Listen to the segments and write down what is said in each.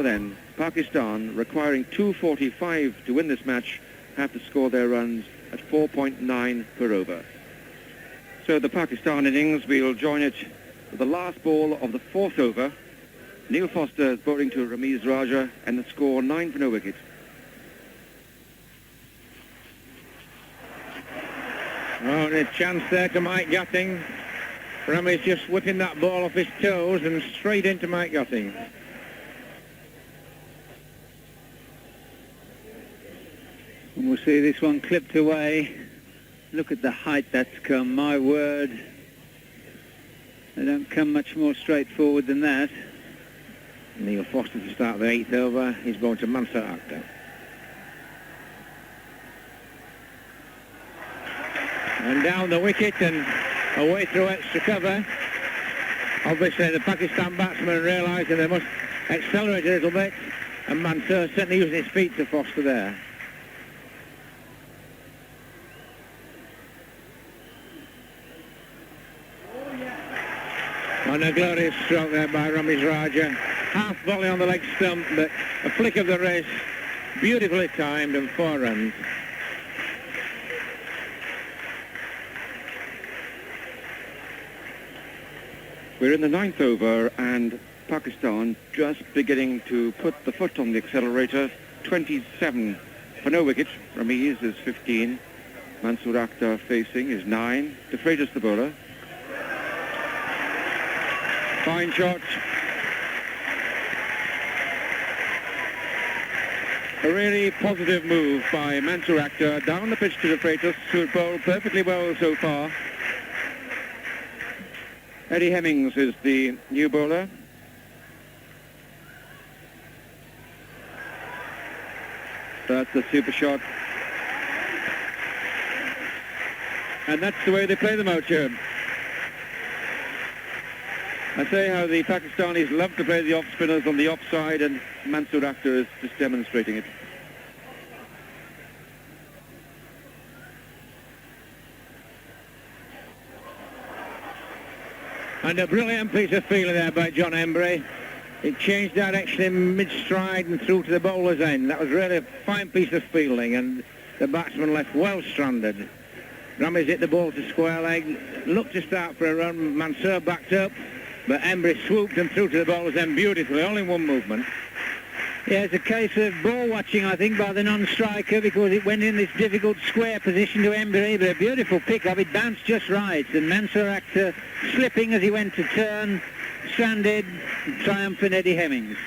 Then Pakistan, requiring 245 to win this match, have to score their runs at 4.9 per over. So the Pakistan innings, we'll join it with the last ball of the fourth over. Neil Foster is bowling to Ramiz Raja, and the score 9 for no wicket. Oh, and a chance there to Mike Gatting. Ramiz just whipping that ball off his toes and straight into Mike Gatting. And we'll see this one clipped away. Look at the height that's come, my word. They don't come much more straightforward than that. Neil Foster to start the eighth over. He's going to Mansur Akhtar. And down the wicket and away through extra cover. Obviously the Pakistan batsmen realising they must accelerate a little bit, and Mansur certainly using his feet to Foster there. And a glorious stroke there by Ramiz Raja. Half volley on the leg stump, but a flick of the wrist, beautifully timed, and 4 runs. We're in the 9th over, and Pakistan just beginning to put the foot on the accelerator. 27 for no wicket. Ramiz is 15. Mansur Akhtar facing is 9. De Freitas the bowler. Fine shot. A really positive move by Mansur Akhtar down the pitch to De Freitas, who bowled perfectly well so far. Eddie Hemmings is the new bowler. That's the super shot. And that's the way they play them out here. I say how the Pakistanis love to play the off-spinners on the offside, and Mansur Akhtar is just demonstrating it. And a brilliant piece of fielding there by John Embry. It changed direction in mid-stride and through to the bowler's end. That was really a fine piece of fielding, and the batsman left well stranded. Ramiz hit the ball to square leg, looked to start for a run. Mansur backed up, but Embry swooped and threw to the bowler's end beautifully, all in one movement. Yeah, it's a case of ball watching, I think, by the non-striker, because it went in this difficult square position to Embry, but a beautiful pick-up. It bounced just right, and Mansur Akhtar slipping as he went to turn, stranded, triumphant Eddie Hemmings.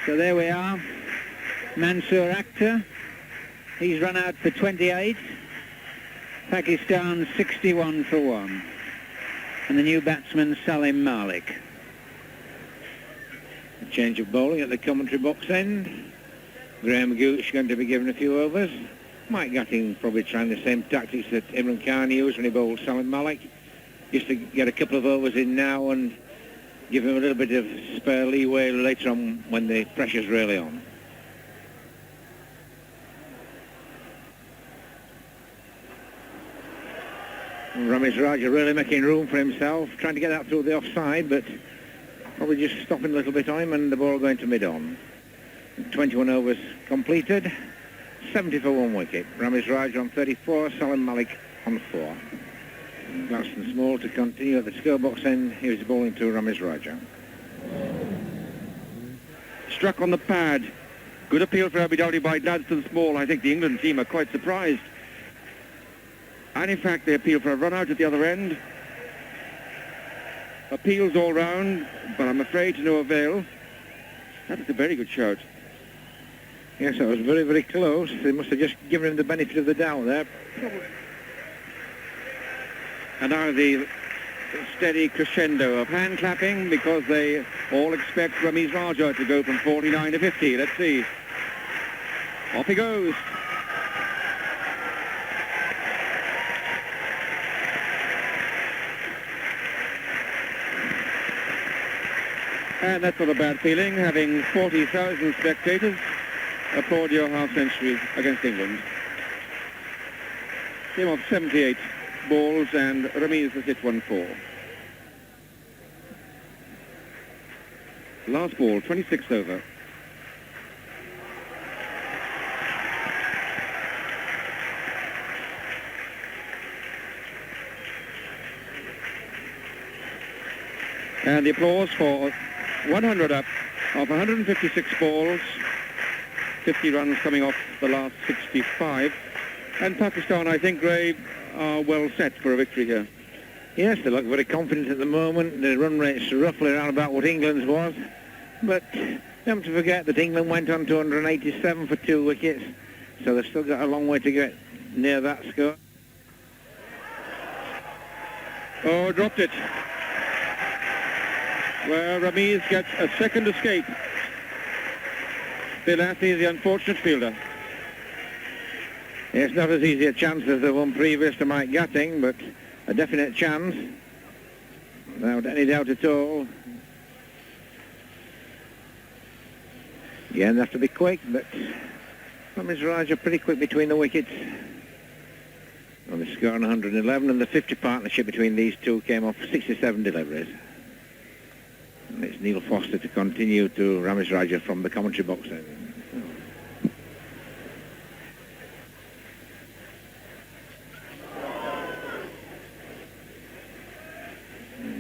So there we are. Mansur Akhtar, he's run out for 28. Pakistan 61 for 1. And the new batsman, Salim Malik. A change of bowling at the commentary box end. Graham Gooch going to be given a few overs. Mike Gatting probably trying the same tactics that Imran Khan used when he bowled Salim Malik. Just to get a couple of overs in now and give him a little bit of spare leeway later on when the pressure's really on. Ramiz Raja really making room for himself, trying to get that through the offside, but probably just stopping a little bit on him, and the ball going to mid-on. 21 overs completed, 70 for 1 wicket. Ramiz Raja on 34, Salim Malik on 4. Gladstone Small to continue at the scorebox end. He was bowling to Ramiz Raja. Struck on the pad. Good appeal for Abidawdi by Gladstone Small. I think the England team are quite surprised. And in fact, they appeal for a run out at the other end. Appeals all round, but I'm afraid to no avail. That was a very good shout. Yes, that was very, very close. They must have just given him the benefit of the doubt there. And now the steady crescendo of hand clapping, because they all expect Ramiz Raja to go from 49 to 50. Let's see. Off he goes. And that's not a bad feeling, having 40,000 spectators applaud your half-century against England. Game of 78 balls, and Ramiz has hit 1-4. Last ball, 26th over. And the applause for 100 up of 156 balls, 50 runs coming off the last 65. And Pakistan, I think, Gray, are well set for a victory here. Yes, they look very confident at the moment. The run rate's roughly around about what England's was. But don't forget that England went on to 187 for 2 wickets, so they've still got a long way to get near that score. Oh, dropped it. Well, Ramiz gets a second escape. Bill Athley, the unfortunate fielder. It's not as easy a chance as the one previous to Mike Gatting, but a definite chance, without any doubt at all. Again, they have to be quick, but Ramiz Raj are pretty quick between the wickets. On the score on 111, and the 50 partnership between these two came off 67 deliveries. And it's Neil Foster to continue to Ramiz Raja from the commentary box.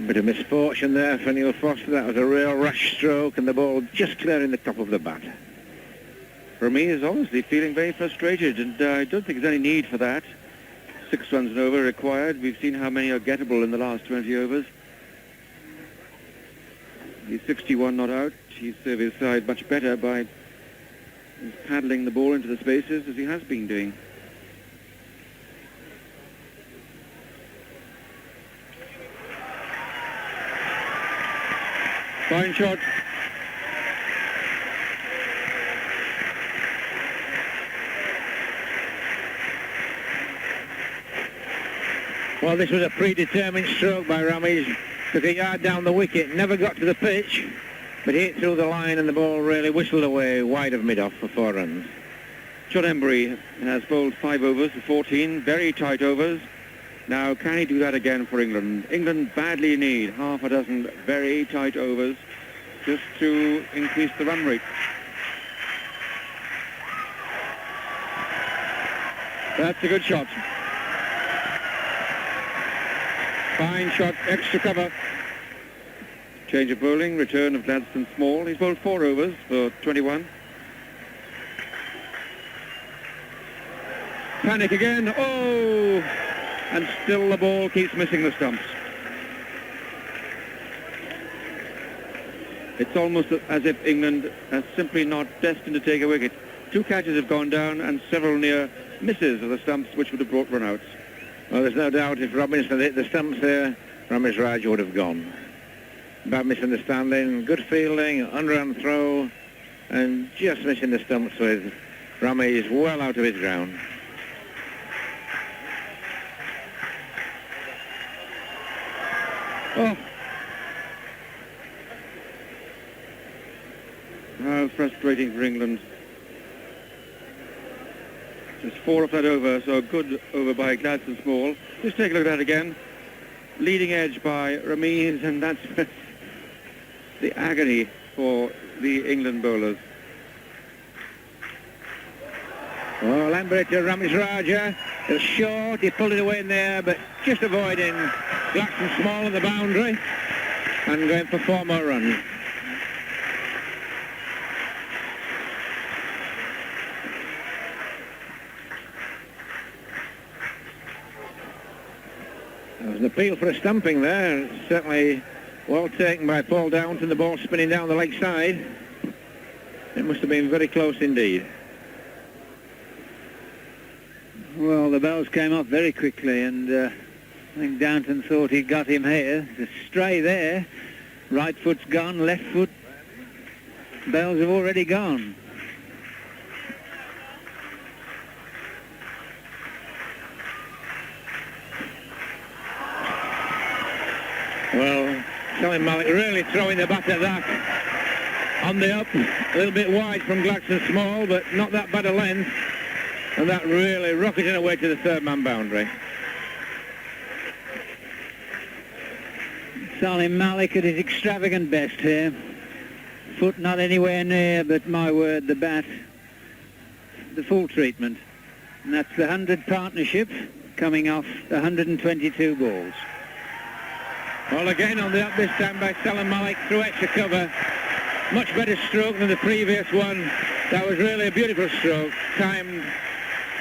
Bit of misfortune there for Neil Foster. That was a real rash stroke, and the ball just clearing the top of the bat. Ramiz is obviously feeling very frustrated, and I don't think there's any need for that. 6 runs and over required. We've seen how many are gettable in the last 20 overs. He's 61 not out. He's served his side much better by paddling the ball into the spaces as he has been doing. Fine shot. Well, this was a predetermined stroke by Ramiz. Took a yard down the wicket, never got to the pitch, but hit through the line and the ball really whistled away wide of mid-off for 4 runs. John Embry has bowled 5 overs for 14, very tight overs. Now, can he do that again for England? England badly need half a dozen very tight overs just to increase the run rate. That's a good shot. Fine shot, extra cover. Change of bowling, return of Gladstone Small. He's bowled 4 overs for 21. Panic again. Oh! And still the ball keeps missing the stumps. It's almost as if England are simply not destined to take a wicket. 2 catches have gone down and several near misses of the stumps which would have brought run-outs. Well, there's no doubt if Robinson hit the stumps there, Ramiz Raj would have gone. Bad misunderstanding, good fielding, underhand throw, and just missing the stumps with Ramiz well out of his ground. Oh! How frustrating for England. Just 4 of that over, so a good over by Gladstone Small. Just take a look at that again. Leading edge by Ramiz, and that's the agony for the England bowlers. Well, Embry to Ramiz Raja. It was short, he pulled it away in there, but just avoiding Gladstone Small on the boundary and going for 4 more runs. There was an appeal for a stumping there. It's certainly well taken by Paul Downton, the ball spinning down the leg side. It must have been very close indeed. Well, the bells came off very quickly, and I think Downton thought he'd got him here. There's a stray there. Right foot's gone, left foot. Bells have already gone. Well, Salim Malik really throwing the bat at that. On the up, a little bit wide from Gladstone Small, but not that bad a length. And that really rocketing away to the third man boundary. Salim Malik at his extravagant best here. Foot not anywhere near, but my word, the bat, the full treatment. And that's the 100 partnership coming off 122 balls. Well, again on the up this time by Salim Malik through extra cover. Much better stroke than the previous one. That was really a beautiful stroke. Timed,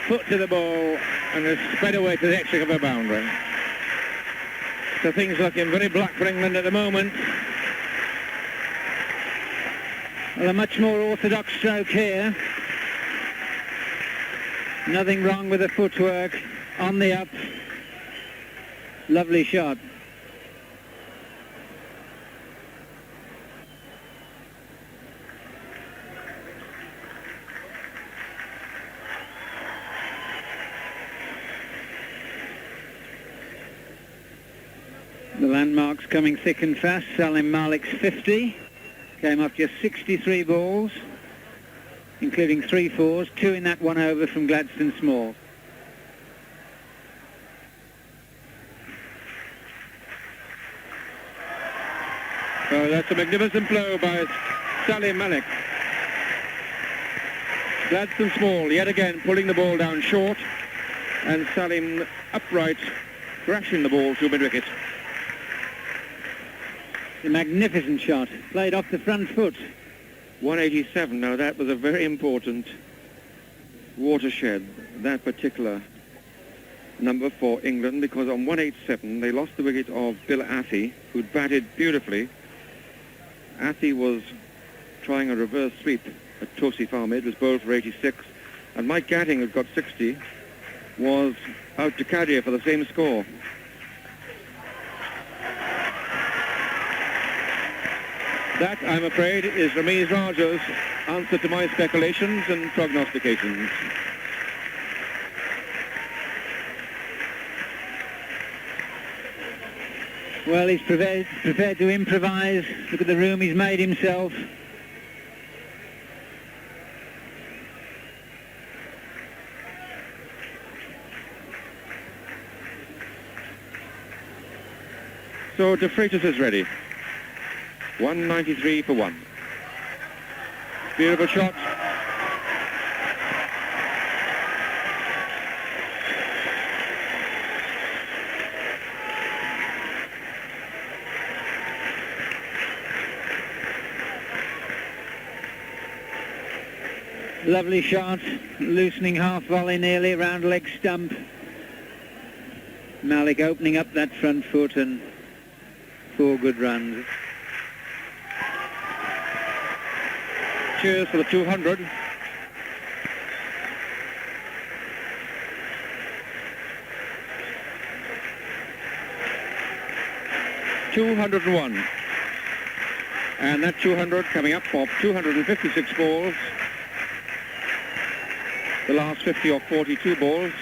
foot to the ball, and has sped away to the extra cover boundary. So things looking very black for England at the moment. Well, a much more orthodox stroke here. Nothing wrong with the footwork. On the up. Lovely shot. The landmarks coming thick and fast. Salim Malik's 50. Came up just 63 balls, including 3 fours, 2 in that one over from Gladstone Small. Oh, that's a magnificent blow by Salim Malik. Gladstone Small yet again pulling the ball down short, and Salim upright, crashing the ball to mid-wicket. A magnificent shot, played off the front foot. 187. Now that was a very important watershed, that particular number for England, because on 187 they lost the wicket of Bill Athy, who'd batted beautifully. Athy was trying a reverse sweep at Tosi Farmid, was bowled for 86, and Mike Gatting, who'd got 60, was out to Cadia for the same score. That, I'm afraid, is Ramiz Raja's answer to my speculations and prognostications. Well, he's prepared to improvise. Look at the room he's made himself. So De Freitas is ready. 193 for 1. Beautiful shot. Lovely shot, loosening half volley nearly around leg stump. Malik opening up that front foot and 4 good runs. Cheers for the 200. $201. And that 200 coming up of 256 balls. The last 50 or 42 balls.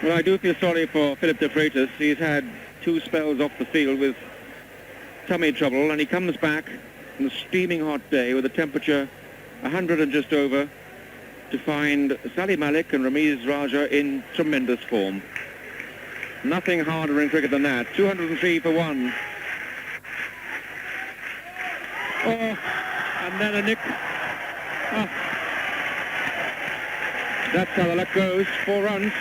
Well, I do feel sorry for Philip De Freitas. He's had 2 spells off the field with tummy trouble, and he comes back on a steaming hot day with a temperature 100 and just over to find Salim Malik and Ramiz Raja in tremendous form. Nothing harder in cricket than that. 203 for 1. Oh, and then a nick. Oh. That's how the luck goes. 4 runs.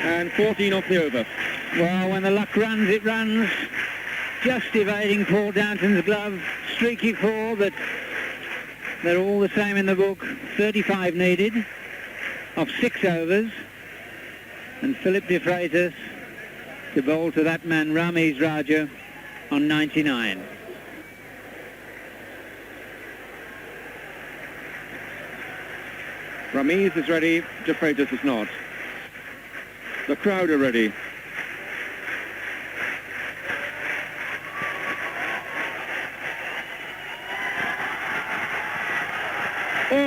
And 14 off the over. Well, when the luck runs, it runs. Just evading Paul Downton's glove. Streaky 4, but they're all the same in the book. 35 needed of 6 overs. And Philip De Freitas to bowl to that man Ramiz Raja on 99. Ramiz is ready, De Freitas is not. The crowd are ready.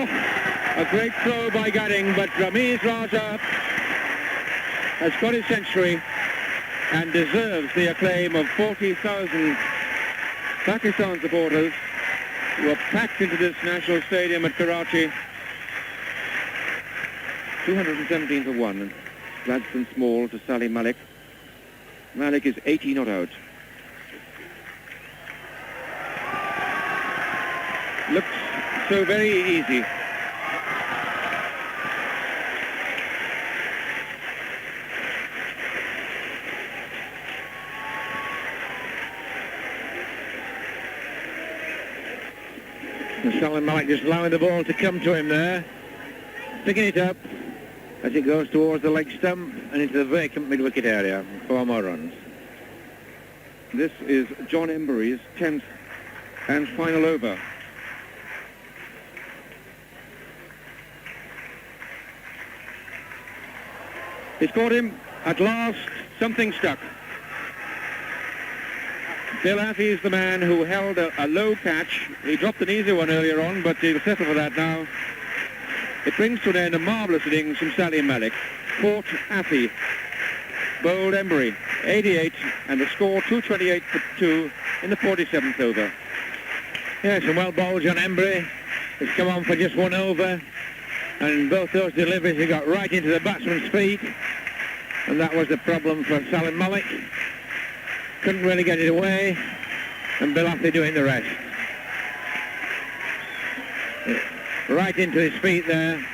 A great throw by Gadding, but Ramiz Raja has got his century and deserves the acclaim of 40,000 Pakistan supporters who are packed into this national stadium at Karachi. 217 for 1. Gladstone Small to Salim Malik. Malik is 80 not out. Looks so very easy. And Salim Malik just allowing the ball to come to him there. Picking it up as it goes towards the leg stump and into the vacant mid-wicket area. 4 more runs. This is John Embury's 10th and final over. He's caught him. At last, something stuck. Bill Affey's the man who held a low catch. He dropped an easy one earlier on, but he'll settle for that now. It brings to an end a marvellous innings from Salim Malik. Caught Affey. Bowled Embury. 88, and the score 228 for 2 in the 47th over. Yes, and well bowled John Embury. He's come on for just 1 over. And both those deliveries he got right into the batsman's feet, and that was the problem for Salim Malik. Couldn't really get it away, and Bill Affey doing the rest. Right into his feet there.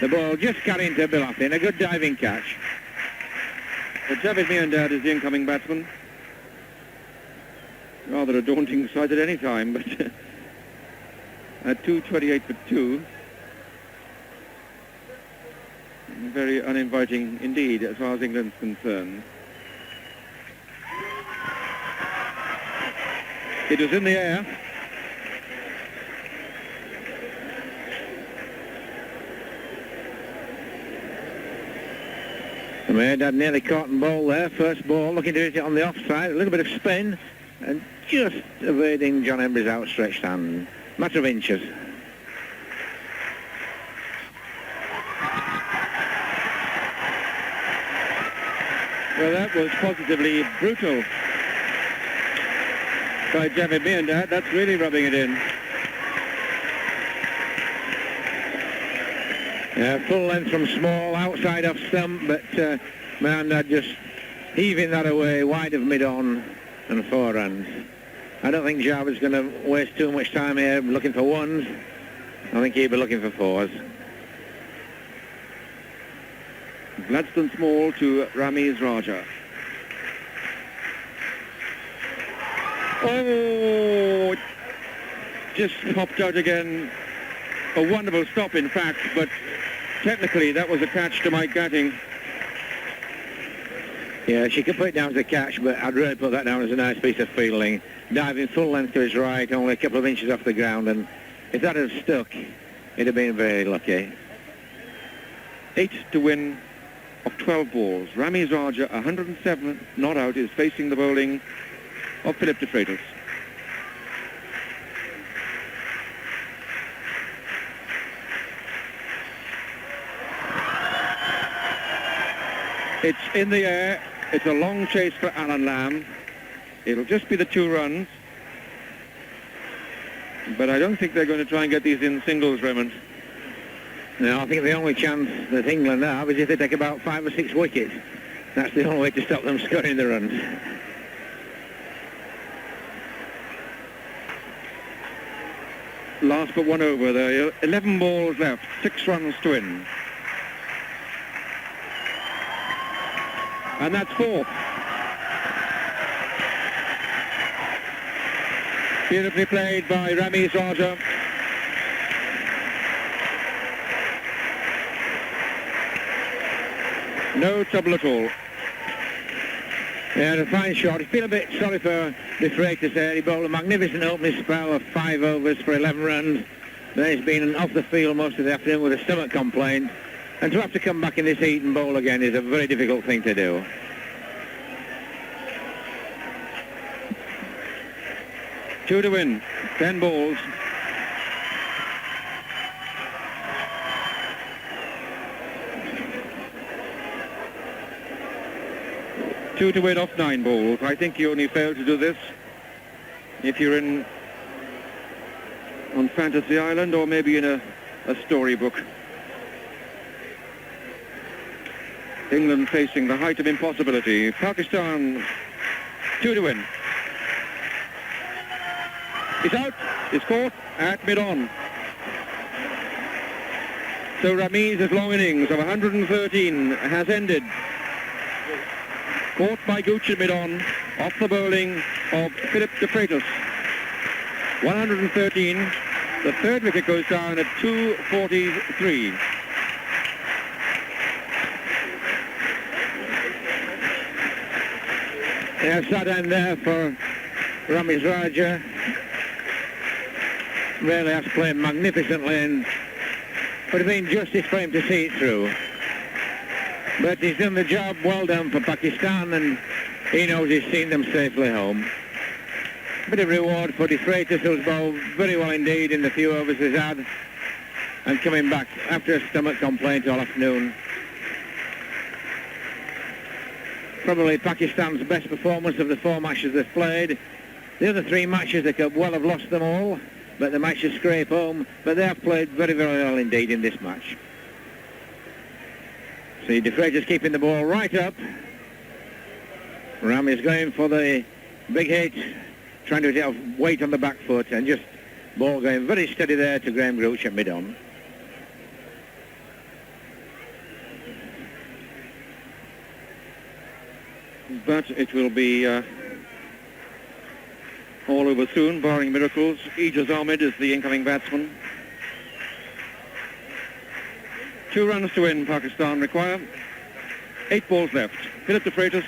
The ball just got into Bill Affey, and a good diving catch. Well, Javed Miandad is the incoming batsman. Rather a daunting sight at any time, but at 228 for 2. Very uninviting indeed as far as England's concerned. It was in the air. Miandad nearly caught and ball there. First ball, looking to hit it on the offside. A little bit of spin and just evading John Embury's outstretched hand. Matter of inches. Well, that was positively brutal by Javed Miandad. That's really rubbing it in. Full length from Small, outside off stump, but Miandad just heaving that away, wide of mid-on, and 4 runs. I don't think Javad's going to waste too much time here looking for ones. I think he'll be looking for 4s. Gladstone Small to Ramiz Raja. Oh, just popped out again. A wonderful stop, in fact, but technically that was a catch to Mike Gatting. Yeah, she could put it down as a catch, but I'd really put that down as a nice piece of fielding. Diving full length to his right, only a couple of inches off the ground, and if that had stuck, it'd have been very lucky. 8 to win of 12 balls. Ramiz Raja, 107 not out, is facing the bowling of Philip de Freitas. It's in the air. It's a long chase for Alan Lamb. It'll just be the 2 runs. But I don't think they're going to try and get these in singles, Raymond. No, I think the only chance that England have is if they take about 5 or 6 wickets. That's the only way to stop them scoring the runs. Last but 1 over there. 11 balls left. 6 runs to win. And that's 4. Beautifully played by Ramiz Raja. No trouble at all. Yeah, a fine shot. I feel a bit sorry for de Freitas there. He bowled a magnificent opening spell of 5 overs for 11 runs. Then he's been off the field most of the afternoon with a stomach complaint. And to have to come back in this heat and bowl again is a very difficult thing to do. Two to win. 10 balls. 2 to win off 9 balls. I think you only fail to do this if you're on Fantasy Island or maybe in a storybook. England facing the height of impossibility. Pakistan 2 to win. It's out. It's caught at mid-on. So Ramiz' long innings of 113 has ended. Caught by Gooch at mid-on, off the bowling of Philip de Freitas. 113. The third wicket goes down at 2:43. There's that end there for Ramiz Raja. Really has played magnificently, and would have been justice for him to see it through. But he's done the job well done for Pakistan, and he knows he's seen them safely home. Bit of reward for de Freitas, who's bowled very well indeed in the few overs he's had, and coming back after a stomach complaint all afternoon. Probably Pakistan's best performance of the 4 matches they've played. The other 3 matches they could well have lost them all, but the matches scrape home. But they have played very, very well indeed in this match. See, de Freitas keeping the ball right up. Ramiz going for the big hit, trying to get weight on the back foot, and just ball going very steady there to Graham Gooch at mid-on. But it will be all over soon, barring miracles. Ijaz Ahmed is the incoming batsman. 2 runs to win, Pakistan require. 8 balls left. Philip de Freitas.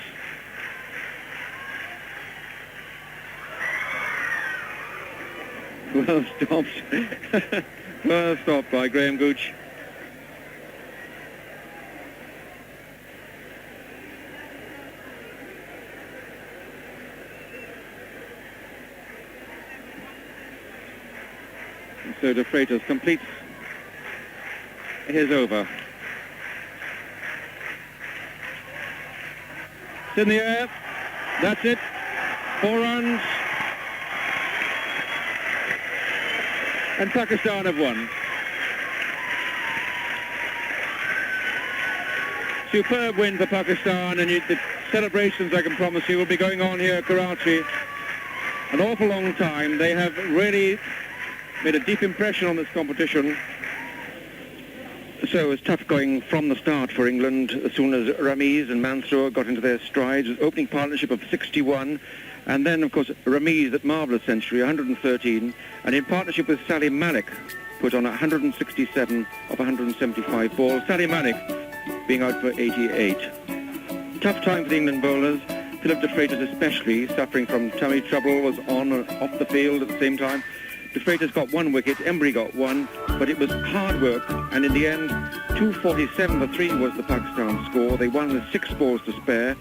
Well stopped. Well stopped by Graham Gooch. So de Freitas completes his over. It's in the air. That's it. 4 runs. And Pakistan have won. Superb win for Pakistan, and the celebrations, I can promise you, will be going on here at Karachi an awful long time. They have really made a deep impression on this competition. So it's tough going from the start for England as soon as Ramiz and Mansour got into their strides. Opening partnership of 61, and then, of course, Ramiz, that marvellous century, 113, and in partnership with Salim Malik, put on 167 of 175 balls. Salim Malik being out for 88. Tough time for the England bowlers. Philip de Freitas especially, suffering from tummy trouble, was on and off the field at the same time. De Freitas got 1 wicket, Embry got 1, but it was hard work, and in the end, 247 for 3 was the Pakistan score. They won with 6 balls to spare.